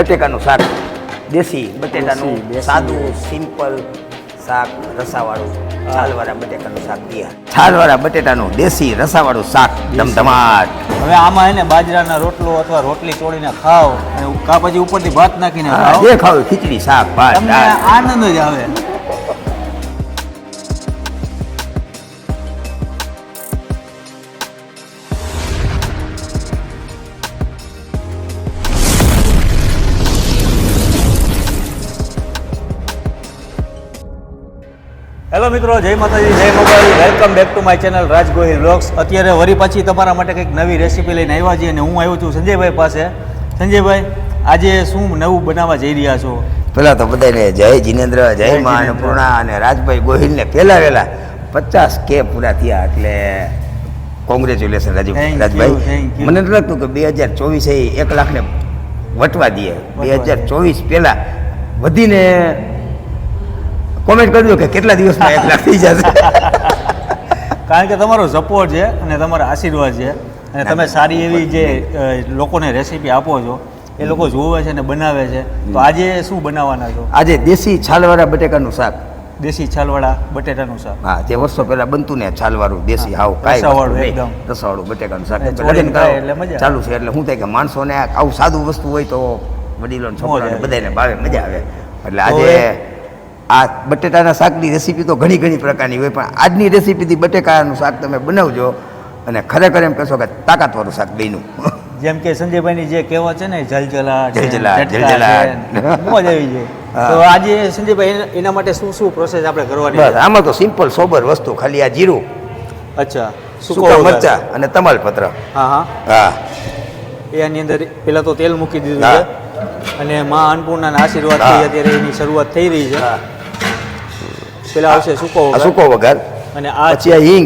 બટેકાનું શાક, દેશી બટેટાનું સાદું સિમ્પલ શાક, રસાવાળું છાલવાળા બટેકાનું શાક તૈયાર. છાલવાળા બટેટાનું દેશી રસાવાળું શાક ધમધમાટ. હવે આમાં એને બાજરાના રોટલો અથવા રોટલી તોડીને ખાઓ અને કા પછી ઉપરથી ભાત નાખીને ખાઓ, જે ખાવ ખીચડી શાક ભાત તમને આનંદ જ આવે. હેલો મિત્રો, જય માતાજી, જય mobile. Welcome back to my channel Raj Gohil vlogs. અત્યારે વરી પાછી તમારા માટે કંઈક નવી રેસીપી લઈને આવ્યા છીએ અને હું આવ્યો છું સંજયભાઈ પાસે. સંજયભાઈ, આજે શું નવું બનાવવા જઈ રહ્યા છો? પેલા તો બધાને જય જિનેન્દ્ર, જય મા અન્નપૂર્ણા અને રાજભાઈ ગોહિલને પહેલા વહેલા 50K પૂરા થયા, એટલે કોંગ્રેચ્યુલેશન રાજભાઈ. મને નથી લાગતું કે 2024 એ 1 લાખને વટવા દઈએ. 2024 પહેલા વધીને કોમેન્ટ કરજો કે કેટલા દિવસમાં 1 લાખ થઈ જશે. કારણ કે તમારો સપોર્ટ છે અને તમારા આશીર્વાદ છે અને તમે સારી એવી જે લોકોને રેસીપી આપો છો એ લોકો જોવે છે અને બનાવે છે. તો આજે શું બનાવવાના છો? આજે દેશી છાલવાળા બટેકાનું શાક. દેશી છાલવાળા બટેટાનું શાક. હા, જે વર્ષો પહેલા બનતું ને છાલવાળું દેશી હાવ રસાવાળું એકદમ રસાવાળું બટેકાનું શાક એટલે મજા ચાલુ છે. એટલે શું થાય કે માણસોને આવું સાદું વસ્તુ હોય તો વડીલોને છોકરાને બધાને ભાવે, મજા આવે. એટલે આજે આ બટેટાના શાકની રેસીપી તો ઘણી પ્રકારની હોય, પણ આજની રેસીપીથી બટેકાનું શાક તમે બનાવજો અને ખરેખર એમ કહેશો કે તાકાતવાળું શાક બન્યું. જેમ કે સંજયભાઈની જે કહેવત છે ને, જલજલાટ મોજ આવી જાય. તો આજે સંજયભાઈ એના માટે શું પ્રોસેસ આપણે કરવાની? બસ આમાં તો સિમ્પલ સોબર વસ્તુ, ખાલી આ જીરું, અચ્છા, સૂકા મરચા અને તમાલપત્ર. હા, એની અંદર પેલા તો તેલ મૂકી દીધું છે અને માં અન્નપૂર્ણાના આશીર્વાદથી અત્યારે એની શરૂઆત થઈ રહી છે. પેલા આવશે સૂકો વઘાર અને આ પછી આ હિંગ,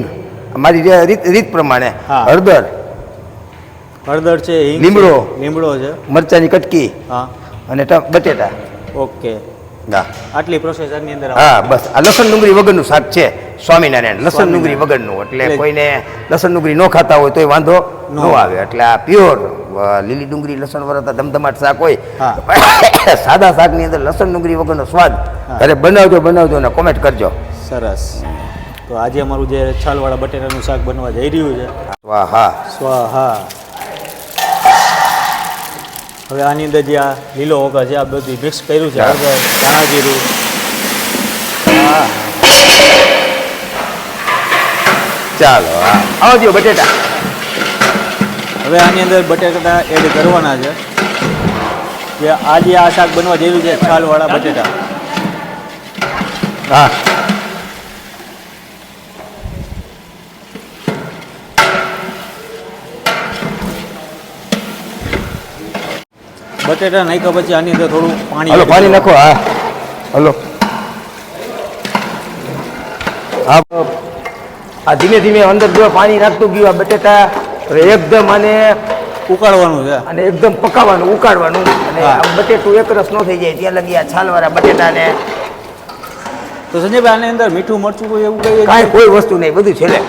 અમારી રીત પ્રમાણે હળદર છે, હિંગ, લીમડો છે, મરચાની કટકી અને બટેટા. ઓકે, આટલી પ્રોસેસ આની અંદર. હા, બસ આ લસણ ડુંગળી વગરનું શાક છે. સ્વામિનારાયણ લસણ ડુંગળી વગરનું, એટલે કોઈને લસણ ડુંગળી ન ખાતા હોય તોય વાંધો ન આવે. એટલે આ પ્યોર લીલી ડુંગળી લસણ વરતા ધમધમાટ શાક હોય. સાદા શાકની અંદર લસણ ડુંગળી વગરનો સ્વાદ. ઘરે બનાવજો અને કોમેન્ટ કરજો. સરસ. તો આજે અમારું જે છાલવાળા બટેટાનું શાક બનવા જઈ રહ્યું છે. સ્વાહા. હવે આની અંદર જે આ લીલો વઘાર છે, આ બધું મિક્સ કર્યું છે, હળદર, ધાણા જીરું. ચાલો આવજો બટેટા. હવે આની અંદર બટેટા એડ કરવાના છે. જે આજે આ શાક બનવા જઈ રહ્યું છે, છાલવાળા બટેટા. હા, બટેટા નાખ્યા પછી આની અંદર થોડું પાણી નાખો. હા, હલો. હા, આ ધીમે અંદર જો પાણી નાખતું ગયું આ બટેટા એકદમ આને ઉકાળવાનું છે અને એકદમ પકાવવાનું, ઉકાળવાનું. અને બટેટું એકરસ ન થઈ જાય ત્યાં લગી આ છાલવાળા બટેટાને. તો સંજયભાઈ આની અંદર મીઠું મરચું કોઈ એવું કાંઈ કોઈ વસ્તુ નહીં, બધું છેલ્લે.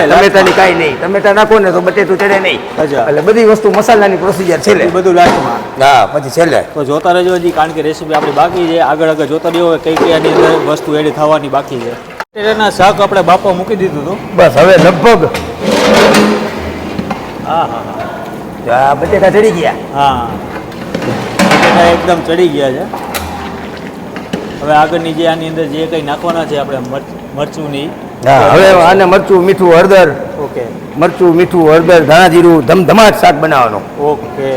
ટમેટાની કાંઈ નહીં, ટમેટા નાખો ને તો બટેટું ચડે નહીં. એટલે બધી વસ્તુ મસાલાની પ્રોસિજર છેલ્લે, બધું લાસ્ટમાં. હા, પછી છેલ્લે. તો જોતા રહેજો હજી, કારણ કે રેસીપી આપણી બાકી છે. આગળ જોતા રહ્યો કઈ આની અંદર વસ્તુ એડ થવાની બાકી છે. બટેટાના શાક આપણે બાપા મૂકી દીધું હતું. બસ હવે લગભગ બટેટા ચડી ગયા. હા, બટેટા એકદમ ચડી ગયા છે. હવે આગળની જે આની અંદર જે કંઈ નાખવાના છે આપણે મરચુંની. હવે આને મરચું, મીઠું, હળદર. ઓકે, મરચું, મીઠું, હળદર, ધાણા જીરું, ધમધમાટ શાક બનાવવાનું. ઓકે.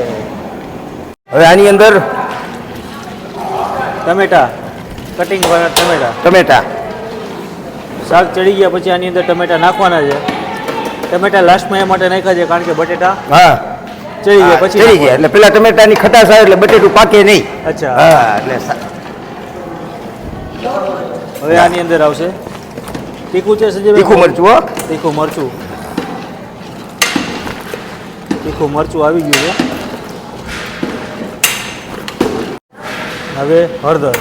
હવે આની અંદર ટમેટા, કટિંગ વાળા ટમેટા. શાક ચડી ગયા પછી આની અંદર ટમેટા નાખવાના છે. ટમેટા લાસ્ટમાં એ માટે નાખ્યા છે કારણ કે બટેટા ચડી ગયા પછી ચડી ગયા એટલે પેલા ટમેટાની ખટાશ આવે એટલે બટેટું પાકે નહીં. અચ્છા, હા. એટલે હવે આની અંદર આવશે તીખું છે સંજય, તીખું મરચું. તીખું મરચું આવી ગયું છે. હવે હળદર.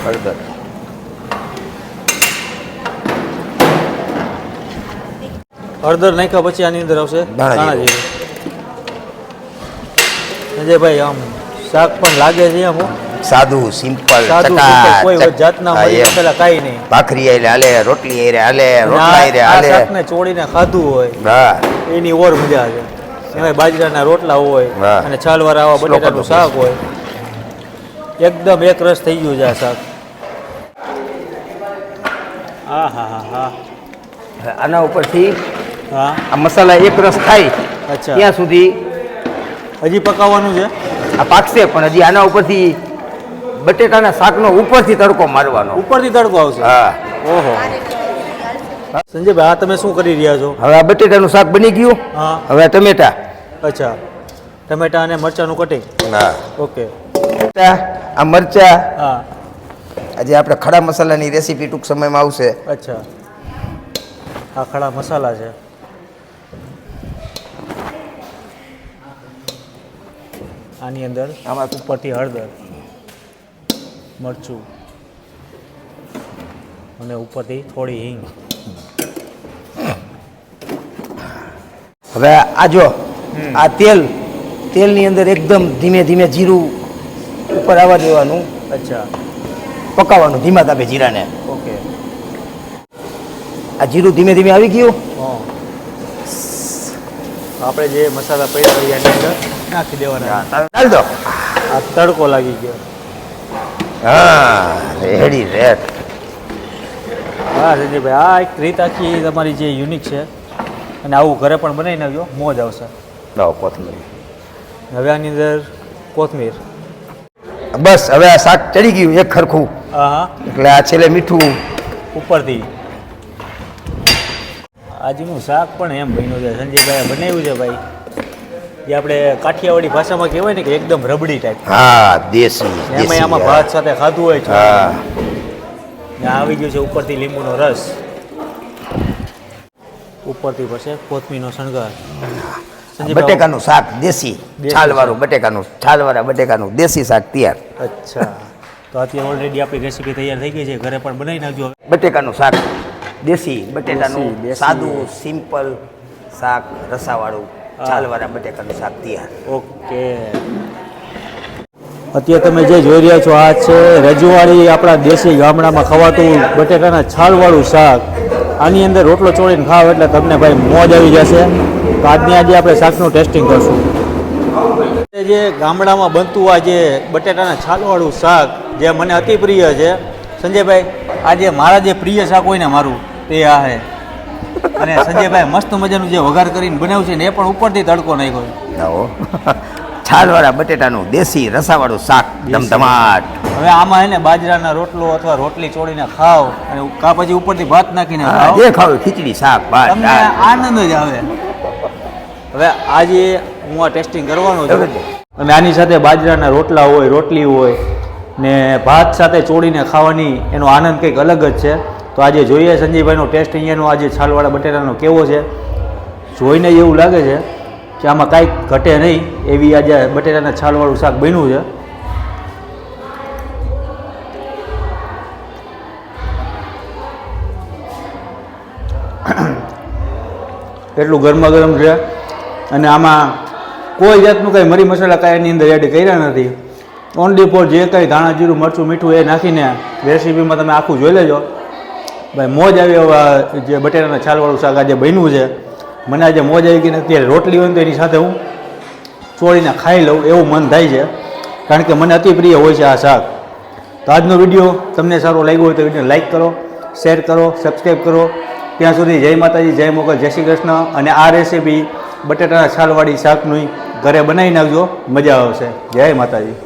હળદર નાખ્યા પછી આની અંદર આવશે ધાણા જીરું. સંજયભાઈ આમ શાક પણ લાગે છે આમ સાદું સિમ્પલ સાદું ચટાક કોઈ જાતના હા, મરી એમ. મસાલા કાંઈ નહીં. ભાખરી હાલે હાલે, રોટલી હારે હાલે, રોટલા હારે આ હાલે. શાકને ચોળીને ખાધું હોય હા એની ઓર મજા આવે. એમાં બાજરાના રોટલા હોય વાહ. અને છાલવાળા આવા સ્લો બટેટાનું કરો. શાક હોય. એકદમ એક રસ થઈ ગયું છે આ શાક. હા હા હા હા આના ઉપરથી હા. આ મસાલા એક રસ થાય અચ્છા ત્યાં સુધી હજી પકાવવાનું છે. આ પાકશે, પણ હજી આના ઉપરથી બટેટાના શાકનો ઉપરથી તડકો મારવાનો. ઉપરથી તડકો આવશે. હા ઓહો સંજયભાઈ આ તમે શું કરી રહ્યા છો? હવે આ બટેટાનું શાક બની ગયું. હા હવે આ ટમેટા. અચ્છા ટમેટા અને મરચાંનું કટિંગ. હા ઓકે આ મરચા. હા આજે આપણે ખડા મસાલાની રેસીપી ટૂંક સમયમાં આવશે. અચ્છા આ ખડા મસાલા છે. આની અંદર આમાં ઉપરથી હળદર મરચું અને ઉપરથી થોડી હિંગ. હવે આ જો આ તેલની અંદર એકદમ ધીમે ધીમે જીરું ઉપર આવવા દેવાનું, અચ્છા પકાવવાનું ધીમા તાપે જીરાને. ઓકે આ જીરું ધીમે ધીમે આવી ગયું. હા આપણે જે મસાલા પડ્યા હોય એની અંદર નાખી દેવાના. ચાલ દો. આ તડકો લાગી ગયો. હા રેડી રેડ. હા સંજયભાઈ આ એક રીત આખી તમારી જે યુનિક છે અને આવું ઘરે પણ બનાવી નાખજો, મોજ આવશે. લાવો કોથમીર. હવે આની અંદર કોથમીર. બસ હવે આ શાક ચડી ગયું એક ખરખું, હા હા એટલે આ છેલ્લે મીઠું. ઉપરથી આજનું શાક પણ એમ બન્યું છે સંજયભાઈ બનાવ્યું છે ભાઈ, જે આપણે કાઠિયાવાડી ભાષામાં કહેવાય ને કે એકદમ રબડી ટાઈપ. હા દેશી એમાં આમાં ભાત સાથે ખાધું હોય છે. હા ને આવી ગયું છે ઉપરથી લીંબુનો રસ, ઉપરથી પછી કોથમીરનો શણગાર. સંજયભાઈ બટેકાનું શાક દેશી દેશી છાલવાળું છાલવાળા બટેકાનું દેશી શાક તૈયાર. અચ્છા તો અત્યારે ઓલરેડી આપણી રેસીપી તૈયાર થઈ ગઈ છે, ઘરે પણ બનાવી નાખજો. બટેકાનું શાક દેશી બટેટાનું દેશી. સાદું સિમ્પલ શાક રસાવાળું હા. છાલવાળા બટેકાનું શાક તૈયાર. ઓકે અત્યારે તમે જે જોઈ રહ્યા છો આ છે રજવાડી આપણા દેશી ગામડામાં ખવાતું બટેટાના છાલવાળું શાક. આની અંદર રોટલો ચોળીને ખાવ એટલે તમને ભાઈ મોજ આવી જશે. તો આજે આપણે શાકનું ટેસ્ટિંગ કરશું. જે ગામડામાં બનતું આ જે બટેટાના છાલવાળું શાક જે મને અતિ પ્રિય છે સંજયભાઈ, આજે મારા જે પ્રિય શાક હોય ને મારું તે આ છે. અને સંજયભાઈ મસ્ત મજાનું જે વઘાર કરીને બનાવ્યું છે ને એ પણ ઉપરથી તડકો નાખ્યો છે. આવો છાલવાળા બટેટાનું દેશી રસાવાળું શાક ધમધમાટ. હવે આમાં એને બાજરાના રોટલો અથવા રોટલી ચોળીને ખાવ અને કા પછી ઉપરથી ભાત નાખીને ખાવ, જે ખાવ ખીચડી શાક ભાત તમને દાળ. આનંદ જ આવે. હવે આજે હું આ ટેસ્ટિંગ કરવાનો છું બરાબર. અને આની સાથે બાજરાના રોટલા હોય, રોટલી હોય ને ભાત સાથે ચોળીને ખાવાની એનો આનંદ કંઈક અલગ જ છે. તો આજે જોઈએ સંજયભાઈનો ટેસ્ટ અહીંયાનો આજે છાલવાળા બટેટાનો કેવો છે. જોઈને એવું લાગે છે કે આમાં કાંઈક ઘટે નહીં એવી આજે બટેટાના છાલવાળું શાક બન્યું છે. એટલું ગરમા ગરમ છે અને આમાં કોઈ જાતનું કંઈ મરી મસાલા કાંઈ એની અંદર એડ કર્યા નથી. ઓનલી ફોર જે કંઈ ધાણા જીરું મરચું મીઠું એ નાખીને રેસીપીમાં તમે આખું જોઈ લેજો ભાઈ. મોજ આવી એવા જે બટેટાના છાલવાળું શાક આજે બન્યું છે. મને આજે મોજ આવી ગઈ ને અત્યારે રોટલી હોય ને તો એની સાથે હું ચોળીને ખાઈ લઉં એવું મન થાય છે, કારણ કે મને અતિ પ્રિય હોય છે આ શાક. તો આજનો વિડીયો તમને સારો લાગ્યો હોય તો વિડીયો લાઈક કરો, શેર કરો, સબસ્ક્રાઈબ કરો. ત્યાં સુધી જય માતાજી, જય મોગલ, જય શ્રી કૃષ્ણ. અને આ રેસીપી બટેટાના છાલવાળી શાકનું ઘરે બનાવી નાખજો, મજા આવશે. જય માતાજી.